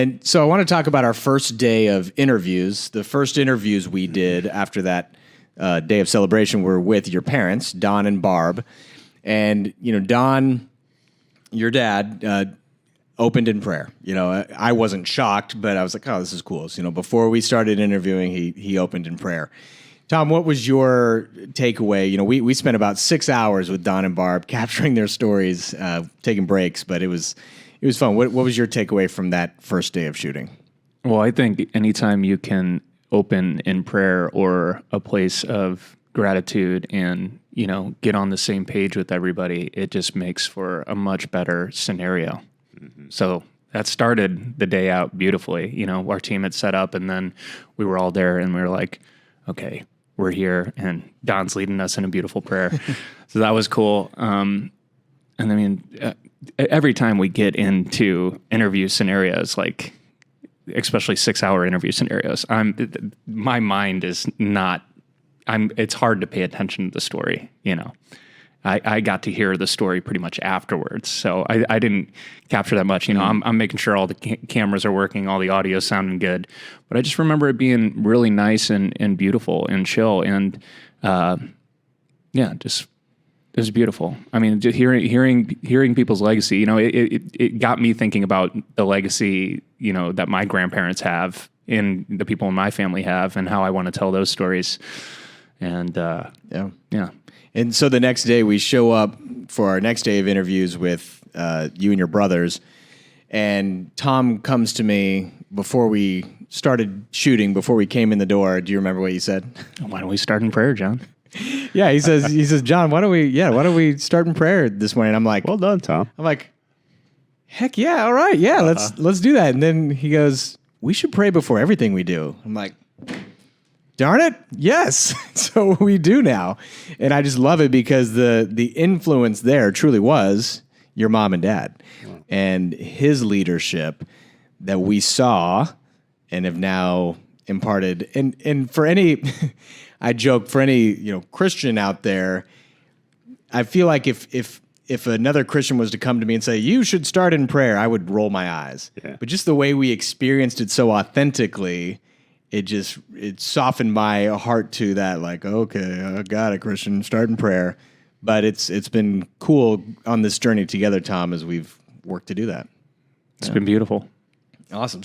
And so I want to talk about our first day of interviews. The first interviews we did after that day of celebration were with your parents, Don and Barb. And, Don, your dad, opened in prayer. I wasn't shocked, but I was like, oh, this is cool. So, before we started interviewing, he opened in prayer. Tom, what was your takeaway? We spent about 6 hours with Don and Barb capturing their stories, taking breaks, but it was fun. What was your takeaway from that first day of shooting? Well, I think anytime you can open in prayer or a place of gratitude and, get on the same page with everybody, it just makes for a much better scenario. Mm-hmm. So that started the day out beautifully. Our team had set up and then we were all there and we were like, okay, we're here. And Don's leading us in a beautiful prayer. So that was cool. And I mean, every time we get into interview scenarios, like especially 6-hour interview scenarios, my mind is not, it's hard to pay attention to the story. I got to hear the story pretty much afterwards. So I didn't capture that much. I'm making sure all the cameras are working, all the audio sounding good. But I just remember it being really nice and beautiful and chill. And just it was beautiful. I mean, just hearing people's legacy, it got me thinking about the legacy, that my grandparents have and the people in my family have and how I want to tell those stories. And yeah. And so the next day we show up for our next day of interviews with you and your brothers. And Tom comes to me before we started shooting, before we came in the door. Do you remember what you said? Why don't we start in prayer, John? Yeah, he says, John, why don't we start in prayer this morning? I'm like, well done, Tom. I'm like, heck yeah, all right, yeah, let's do that. And then he goes, we should pray before everything we do. I'm like, darn it, yes. So we do now. And I just love it because the influence there truly was your mom and dad. Wow. And his leadership that we saw and have now imparted. And for any, I joke, for any Christian out there, I feel like if another Christian was to come to me and say, you should start in prayer, I would roll my eyes. Yeah. But just the way we experienced it so authentically, it softened my heart to that, like, okay, I got it, Christian, start in prayer. But it's been cool on this journey together, Tom, as we've worked to do that. It's been beautiful. Awesome.